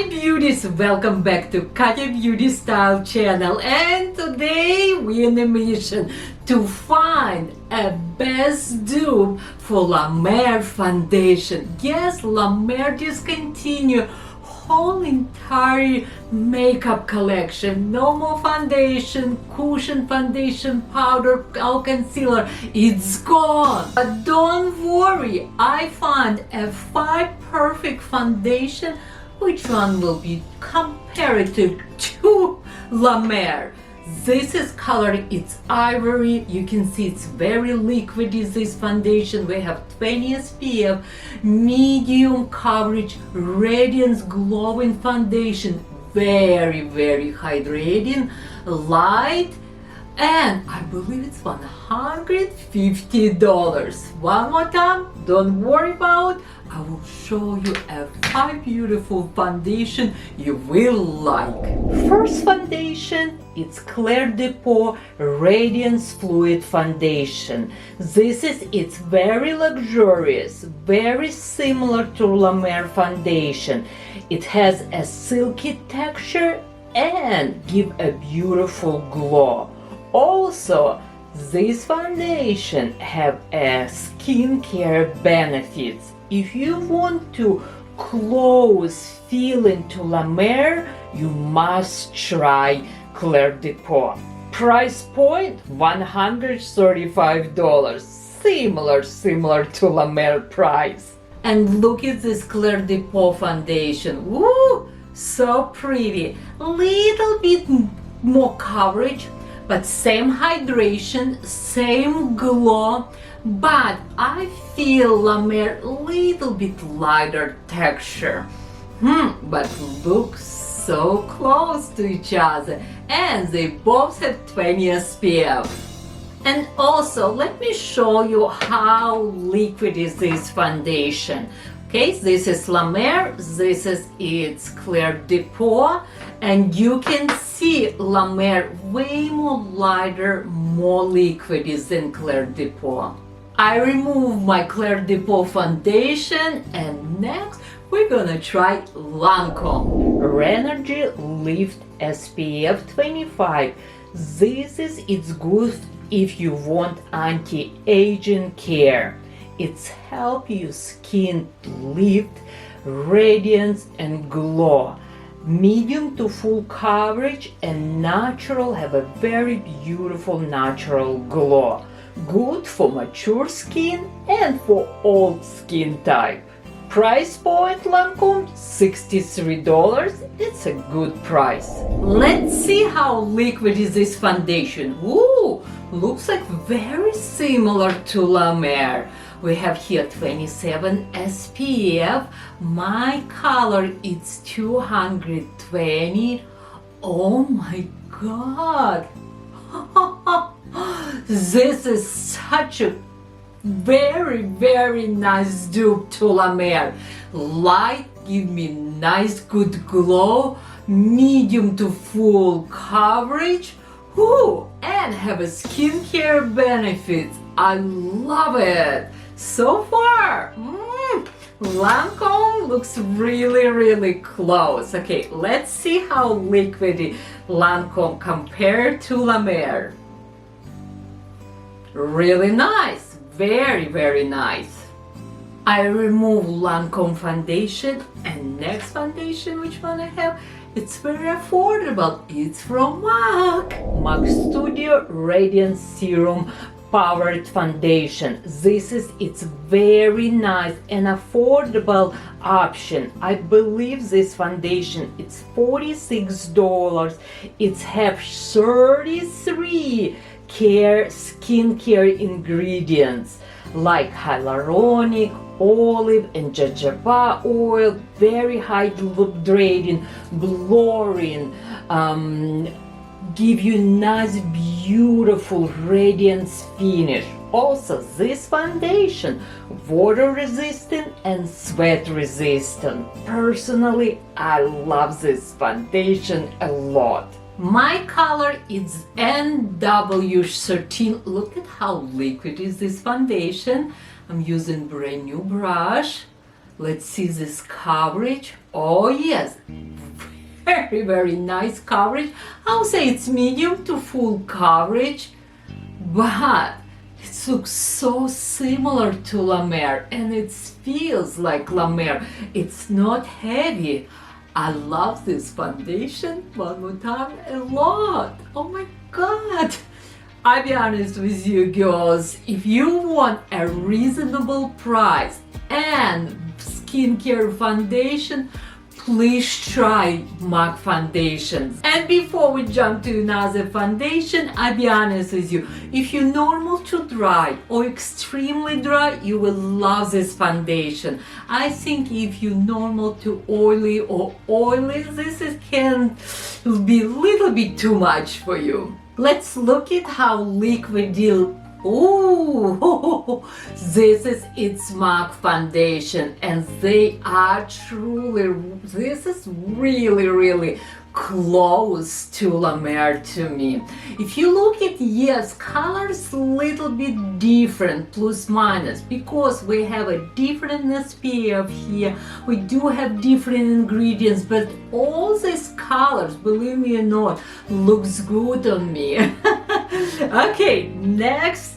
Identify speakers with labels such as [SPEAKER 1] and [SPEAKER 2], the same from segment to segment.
[SPEAKER 1] Hi beauties, welcome back to Katya Beauty Style channel, and today we're on a mission to find a best dupe for La Mer foundation. Yes, La Mer discontinued whole entire makeup collection. No more foundation, cushion foundation, powder, or concealer. It's gone. But don't worry, I found a 5 perfect foundation. Which one will be comparative to La Mer? This is colored, it's ivory. You can see it's very liquid is this foundation. We have 20 SPF, medium coverage, radiance glowing foundation. Very hydrating, light, and I believe it's $150. One more time, don't worry about. I will show you a 5 beautiful foundation you will like. First foundation, it's Claire de Peau Radiance Fluid Foundation. It's very luxurious, very similar to La Mer foundation. It has a silky texture and give a beautiful glow. Also, this foundation have a skincare benefits. If you want to close feeling to La Mer, you must try Claire de Peau. Price point $135, similar to La Mer price. And look at this Claire de Peau foundation. Woo, so pretty. Little bit more coverage, but same hydration, same glow. But I feel La Mer a little bit lighter texture. But look so close to each other, and they both have 20 SPF. And also, let me show you how liquid is this foundation. Okay, this is La Mer, it's Claire de Peau, and you can see La Mer way more lighter, more liquid than Claire de Peau. I remove my Claire de Peau foundation, and next we're gonna try Lancome Rénergie Lift SPF 25. It's good if you want anti-aging care. It's help your skin lift, radiance and glow. Medium to full coverage and natural, have a very beautiful natural glow. Good for mature skin and for old skin type. Price point Lancome $63. It's a good price. Let's see how liquid is this foundation. Ooh, looks like very similar to La Mer. We have here 27 SPF. My color is 220. Oh my god. This is such a very nice dupe to La Mer. Light, give me nice good glow, medium to full coverage, and have a skincare benefits. I love it. So far, Lancome looks really close. Okay, let's see how liquidy Lancome compared to La Mer. Really nice, very nice. I remove Lancome foundation, and next foundation, which one I have? It's very affordable. It's from MAC Studio Radiance Serum Powered Foundation. It's very nice and affordable option. I believe this foundation it's $46. It's have 33 skincare ingredients like hyaluronic, olive and jojoba oil, very hydrating, blurring, give you nice beautiful radiance finish. Also, this foundation water resistant and sweat resistant. Personally, I love this foundation a lot. My color is NW13. Look at how liquid is this foundation. I'm using brand new brush. Let's see this coverage. Oh yes, very nice coverage. I would say it's medium to full coverage, but it looks so similar to La Mer, and it feels like La Mer. It's not heavy. I love this foundation, one more time, a lot. Oh my god. I'll be honest with you girls, if you want a reasonable price and skincare foundation, please try MAC foundations. And before we jump to another foundation, I'll be honest with you, if you're normal to dry or extremely dry, you will love this foundation. I think if you're normal to oily or oily, can be a little bit too much for you. Let's look at how liquid deal. Ooh, this is its MAC foundation, and they are truly, this is really close to La Mer to me. If you look at, yes, colors a little bit different, plus minus, because we have a different SPF here, we do have different ingredients, but all these colors, believe me or not, looks good on me. Okay, next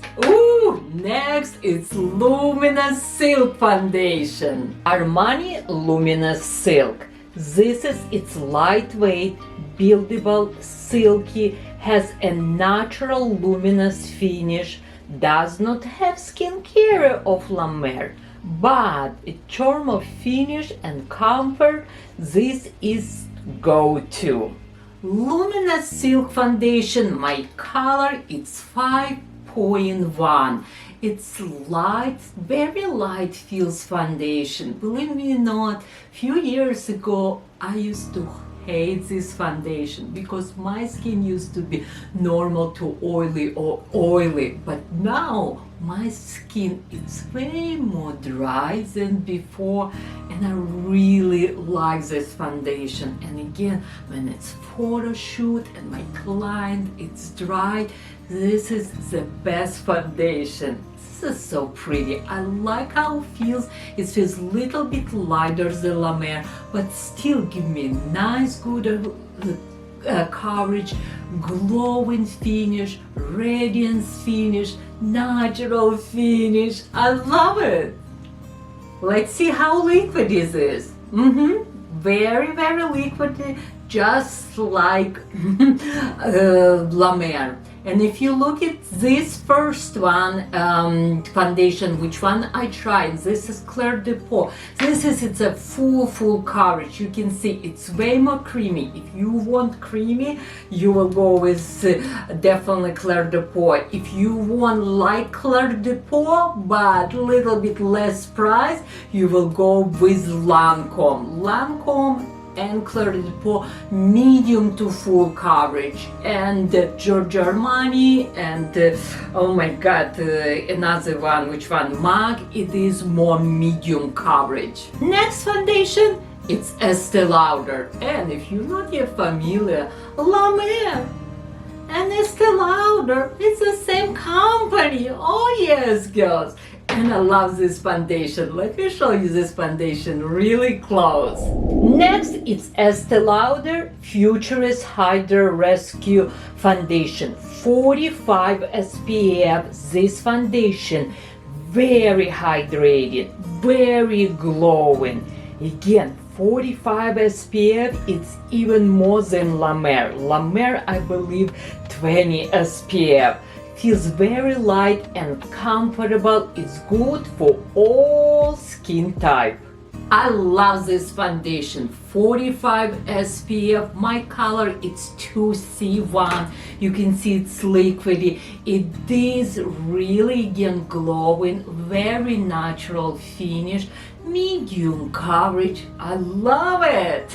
[SPEAKER 1] it's Luminous Silk Foundation. Armani Luminous Silk. This is its lightweight, buildable, silky, has a natural luminous finish, does not have skincare of La Mer, but in terms of finish and comfort, this is go-to. Luminous Silk Foundation, my color, it's 5.1. It's light, very light feels foundation. Believe me or not, few years ago I used to hate this foundation because my skin used to be normal to oily or oily, but now my skin is way more dry than before, and I really like this foundation. And again, when it's photo shoot and my client it's dry, this is the best foundation. This is so pretty. I like how it feels. It feels a little bit lighter than La Mer, but still give me nice, good coverage, glowing finish, radiance finish, natural finish. I love it. Let's see how liquid this is. Very liquid, just like La Mer. And if you look at this first one, foundation, which one I tried, this is Claire de Peau. It's a full coverage. You can see it's way more creamy. If you want creamy, you will go with definitely Claire de Peau. If you want like Claire de Peau, but a little bit less price, you will go with Lancome. Lancome and Claire de Peau, medium to full coverage, and Giorgio Armani, and oh my god, another one, which one, MAC, it is more medium coverage. Next foundation, it's Estee Lauder, and if you're not yet familiar, La Mer and Estee Lauder, it's the same company. Oh yes, girls. And I love this foundation. Let me show you this foundation really close. Next, it's Estee Lauder Futurist Hydra Rescue Foundation. 45 SPF. This foundation, very hydrated, very glowing. Again, 45 SPF, it's even more than La Mer. La Mer, I believe, 20 SPF. Feels very light and comfortable. It's good for all skin type. I love this foundation. 45 SPF. My color it's 2C1. You can see it's liquidy. It is really again glowing, very natural finish, medium coverage. I love it.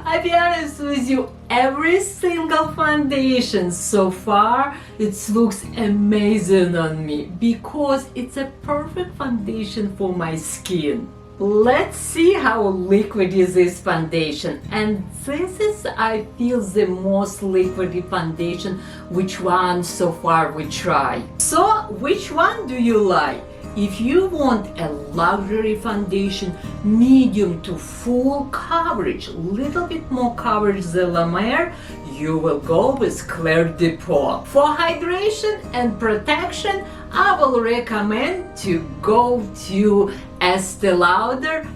[SPEAKER 1] I'll be honest with you, every single foundation so far, it looks amazing on me because it's a perfect foundation for my skin. Let's see how liquid is this foundation, and this is, I feel, the most liquidy foundation which one so far we try. So which one do you like? if you want a luxury foundation, medium to full coverage, little bit more coverage than La Mer, you will go with Claire de Peau. For hydration and protection, I will recommend to go to Estee Lauder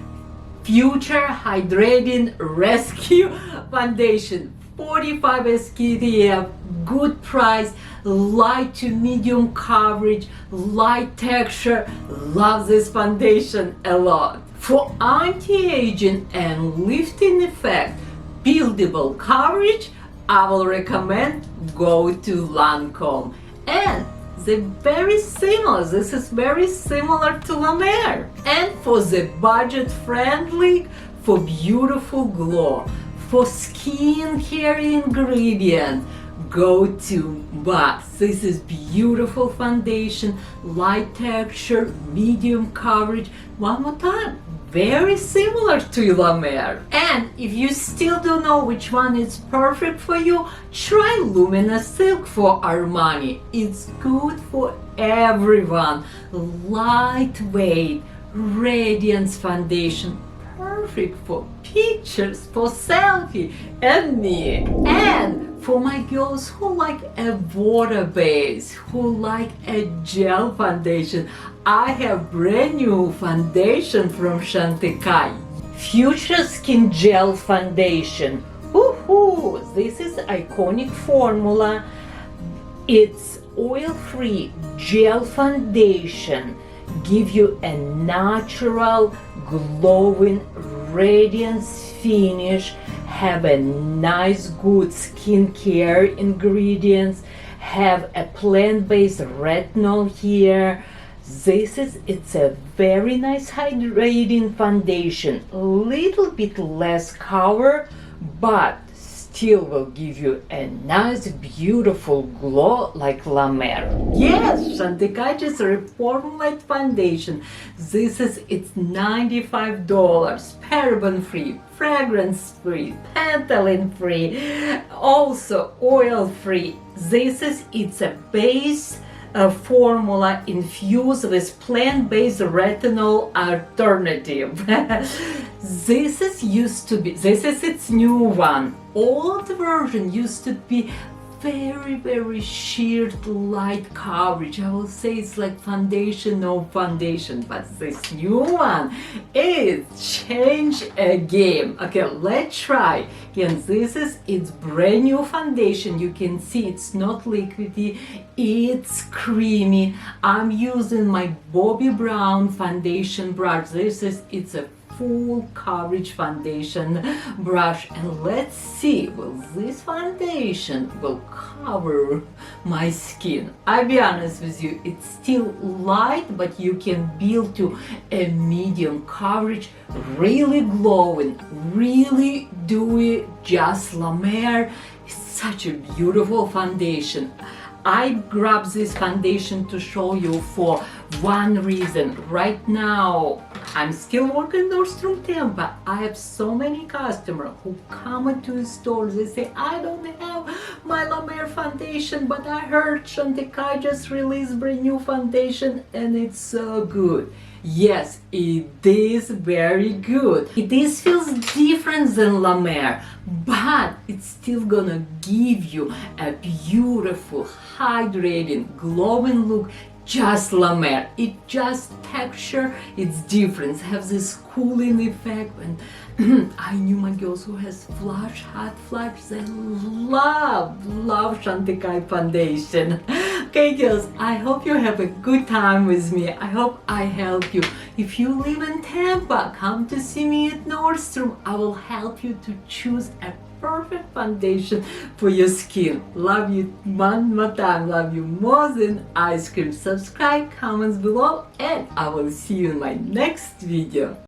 [SPEAKER 1] Future Hydrating Rescue Foundation. 45 SPF, good price, light to medium coverage, light texture. Love this foundation a lot. For anti-aging and lifting effect, buildable coverage, I will recommend go to Lancome. And they're very similar. This is very similar to La Mer. And for the budget friendly, for beautiful glow, for skincare ingredient, go to Beauté. This is beautiful foundation, light texture, medium coverage. One more time, very similar to La Mer. And if you still don't know which one is perfect for you, try Luminous Silk for Armani. It's good for everyone. Lightweight, radiance foundation, perfect for pictures, for selfie, and me. And for my girls who like a water base, who like a gel foundation, I have brand new foundation from Chantecaille. Future Skin Gel Foundation. Woohoo! This is iconic formula. It's oil-free gel foundation. Give you a natural, glowing, radiance finish. Have a nice, good skincare ingredients. Have a plant-based retinol here. It's a very nice hydrating foundation. A little bit less cover, but still will give you a nice, beautiful glow like La Mer. Yes, Chantecaille just reformulated foundation. It's $95, paraben free, fragrance free, pantolene free, also oil free. It's a base formula infused with plant-based retinol alternative. This is its new one. Old version used to be very sheared light coverage. I will say it's like foundation, no foundation, but this new one is change a game. Okay, let's try. And it's brand new foundation. You can see it's not liquidy, it's creamy. I'm using my Bobbi Brown foundation brush. It's a full coverage foundation brush, and let's see, will this foundation will cover my skin? I'll be honest with you, it's still light, but you can build to a medium coverage, really glowing, really dewy, just La Mer. It's such a beautiful foundation. I grabbed this foundation to show you for one reason. Right now, I'm still working Nordstrom Tampa. I have so many customers who come into the store. They say, I don't have my La Mer foundation, but I heard Chantecaille just released brand new foundation and it's so good. Yes, it is very good. It feels different than La Mer, but it's still gonna give you a beautiful, hydrating, glowing look. Just La Mer. It just texture, it's different. It has this cooling effect. And I knew my girls who has hot flush, they love Chantecaille foundation. Okay girls, I hope you have a good time with me. I hope I help you. If you live in Tampa, come to see me at Nordstrom. I will help you to choose a perfect foundation for your skin. Love you one more time. Love you more than ice cream. Subscribe, comments below, and I will see you in my next video.